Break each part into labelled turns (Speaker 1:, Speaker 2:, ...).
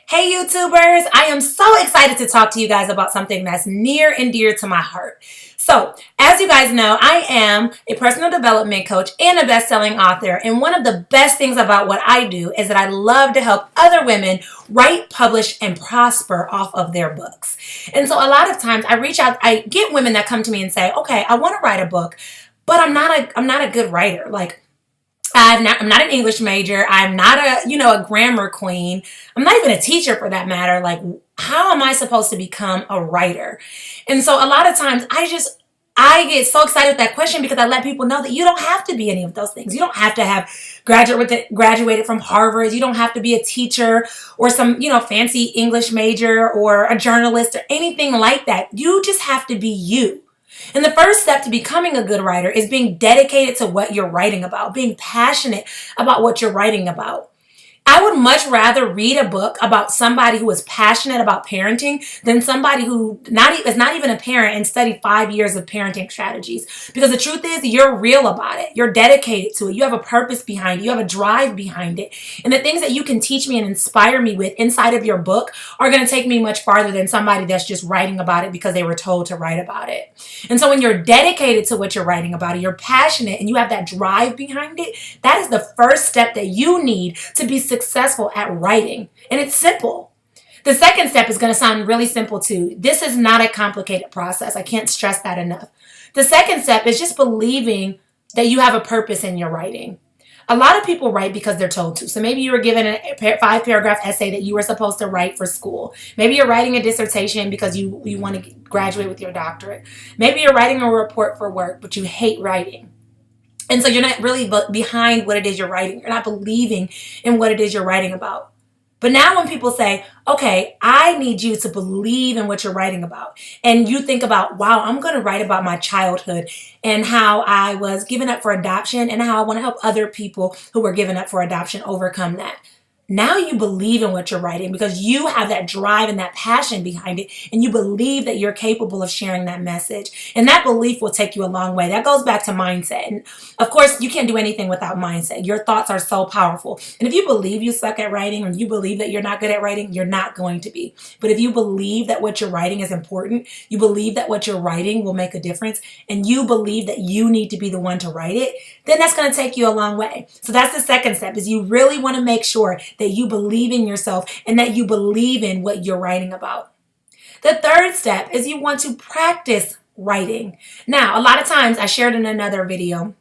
Speaker 1: Hey YouTubers, I am so excited to talk to you guys about something that's near and dear to my heart. So, as you guys know, I am a personal development coach and a best-selling author. And one of the best things about what I do is that I love to help other women write, publish, and prosper off of their books. And so a lot of times I get women that come to me and say, okay, I want to write a book, but I'm not a good writer. I'm not an English major. I'm not a grammar queen. I'm not even a teacher for that matter. Like, how am I supposed to become a writer? And so a lot of times I get so excited with that question because I let people know that you don't have to be any of those things. You don't have to have graduated from Harvard. You don't have to be a teacher or some, fancy English major or a journalist or anything like that. You just have to be you. And the first step to becoming a good writer is being dedicated to what you're writing about, being passionate about what you're writing about. I would much rather read a book about somebody who is passionate about parenting than somebody who is not even a parent and studied 5 years of parenting strategies. Because the truth is, you're real about it. You're dedicated to it. You have a purpose behind it. You have a drive behind it. And the things that you can teach me and inspire me with inside of your book are going to take me much farther than somebody that's just writing about it because they were told to write about it. And so when you're dedicated to what you're writing about, you're passionate and you have that drive behind it, that is the first step that you need to be successful at writing. And it's simple. The second step is going to sound really simple too. This is not a complicated process. I can't stress that enough. The second step is just believing that you have a purpose in your writing. A lot of people write because they're told to. So maybe you were given a 5-paragraph essay that you were supposed to write for school. Maybe you're writing a dissertation because you want to graduate with your doctorate. Maybe you're writing a report for work, but you hate writing. And so you're not really behind what it is you're writing. You're not believing in what it is you're writing about. But now when people say, okay, I need you to believe in what you're writing about. And you think about, wow, I'm going to write about my childhood and how I was given up for adoption and how I want to help other people who were given up for adoption overcome that. Now you believe in what you're writing because you have that drive and that passion behind it, and you believe that you're capable of sharing that message. And that belief will take you a long way. That goes back to mindset. And of course, you can't do anything without mindset. Your thoughts are so powerful. And if you believe you suck at writing or you believe that you're not good at writing, you're not going to be. But if you believe that what you're writing is important, you believe that what you're writing will make a difference, and you believe that you need to be the one to write it, then that's going to take you a long way. So that's the second step, is you really want to make sure that you believe in yourself and that you believe in what you're writing about. The third step is you want to practice writing. Now, a lot of times I shared in another video,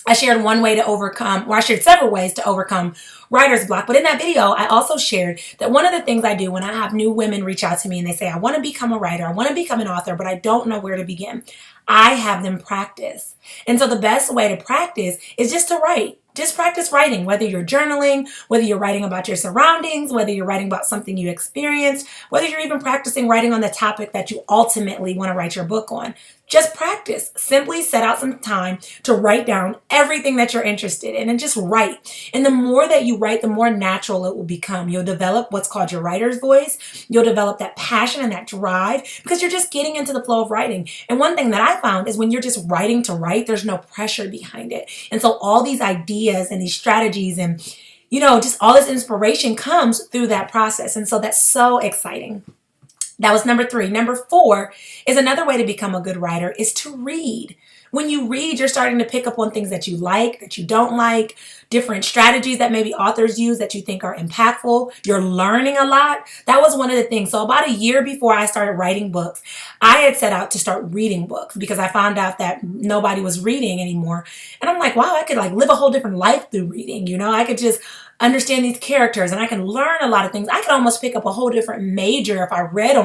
Speaker 1: I shared I shared several ways to overcome writer's block. But in that video, I also shared that one of the things I do when I have new women reach out to me and they say, I want to become a writer, I want to become an author, but I don't know where to begin. I have them practice. And so the best way to practice is just to write. Just practice writing, whether you're journaling, whether you're writing about your surroundings, whether you're writing about something you experienced, whether you're even practicing writing on the topic that you ultimately want to write your book on. Just practice. Simply set out some time to write down everything that you're interested in and just write. And the more that you write, the more natural it will become. You'll develop what's called your writer's voice. You'll develop that passion and that drive because you're just getting into the flow of writing. And one thing that I found is when you're just writing to write, there's no pressure behind it. And so all these ideas and these strategies and, just all this inspiration comes through that process. And so that's so exciting. That was number 3. Number 4 is another way to become a good writer is to read. When you read, you're starting to pick up on things that you like, that you don't like, different strategies that maybe authors use that you think are impactful. You're learning a lot. That was one of the things. So about a year before I started writing books, I had set out to start reading books because I found out that nobody was reading anymore. And I'm like, wow, I could live a whole different life through reading. I could just understand these characters and I can learn a lot of things. I could almost pick up a whole different major if I read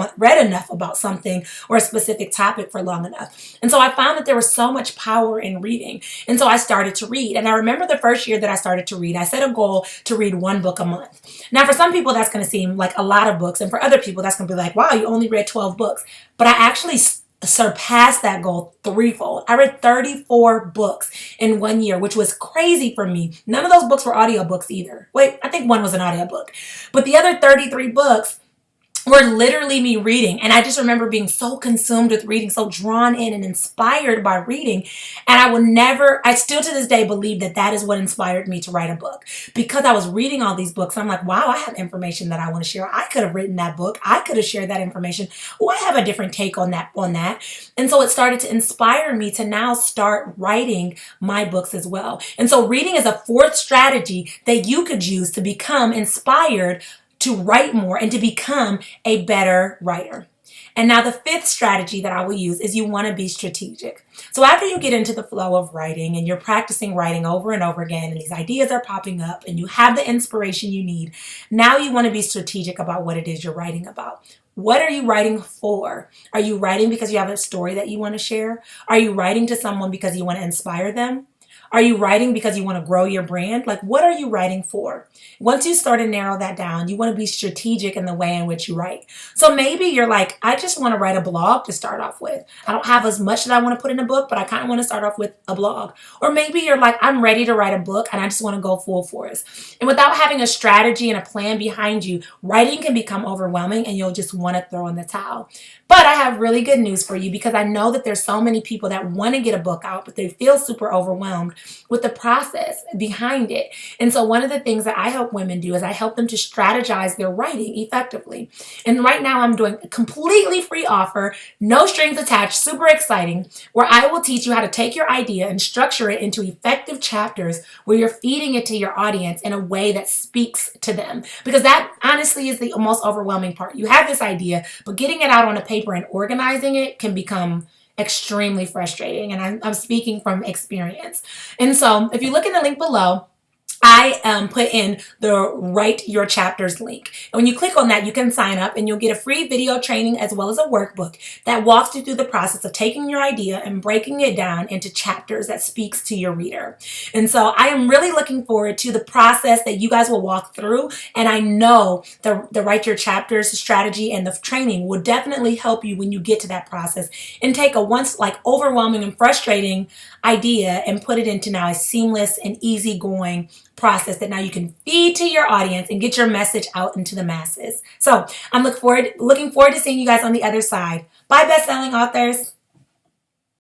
Speaker 1: enough about something or a specific topic for long enough. And so I found that there was so much power in reading. And so I started to read. And I remember the first year that I started to read, I set a goal to read 1 book a month. Now, for some people, that's going to seem like a lot of books. And for other people, that's going to be like, wow, you only read 12 books. But I actually surpassed that goal threefold. I read 34 books in 1 year, which was crazy for me. None of those books were audiobooks either. Wait, I think one was an audiobook. But the other 33 books were literally me reading. And I just remember being so consumed with reading, so drawn in and inspired by reading. And I still to this day believe that that is what inspired me to write a book, because I was reading all these books. I'm like, wow, I have information that I want to share. I could have written that book. I could have shared that information. Oh, I have a different take on that. And so it started to inspire me to now start writing my books as well. And so reading is a fourth strategy that you could use to become inspired to write more and to become a better writer. And now the fifth strategy that I will use is you want to be strategic. So after you get into the flow of writing and you're practicing writing over and over again, and these ideas are popping up and you have the inspiration you need, now you want to be strategic about what it is you're writing about. What are you writing for? Are you writing because you have a story that you want to share? Are you writing to someone because you want to inspire them? Are you writing because you want to grow your brand? Like, what are you writing for? Once you start to narrow that down, you want to be strategic in the way in which you write. So maybe you're like, I just want to write a blog to start off with. I don't have as much that I want to put in a book, but I kind of want to start off with a blog. Or maybe you're like, I'm ready to write a book and I just want to go full force. And without having a strategy and a plan behind you, writing can become overwhelming and you'll just want to throw in the towel. But I have really good news for you, because I know that there's so many people that want to get a book out, but they feel super overwhelmed with the process behind it. And so one of the things that I help women do is I help them to strategize their writing effectively. And right now I'm doing a completely free offer, no strings attached, super exciting, where I will teach you how to take your idea and structure it into effective chapters where you're feeding it to your audience in a way that speaks to them. Because that honestly is the most overwhelming part. You have this idea, but getting it out on a paper and organizing it can become extremely frustrating. And I'm speaking from experience. And so if you look in the link below, I put in the Write Your Chapters link. And when you click on that, you can sign up and you'll get a free video training as well as a workbook that walks you through the process of taking your idea and breaking it down into chapters that speaks to your reader. And so I am really looking forward to the process that you guys will walk through. And I know the Write Your Chapters strategy and the training will definitely help you when you get to that process and take a once like overwhelming and frustrating idea and put it into now a seamless and easygoing process that now you can feed to your audience and get your message out into the masses. So I'm looking forward to seeing you guys on the other side. Bye, best-selling authors.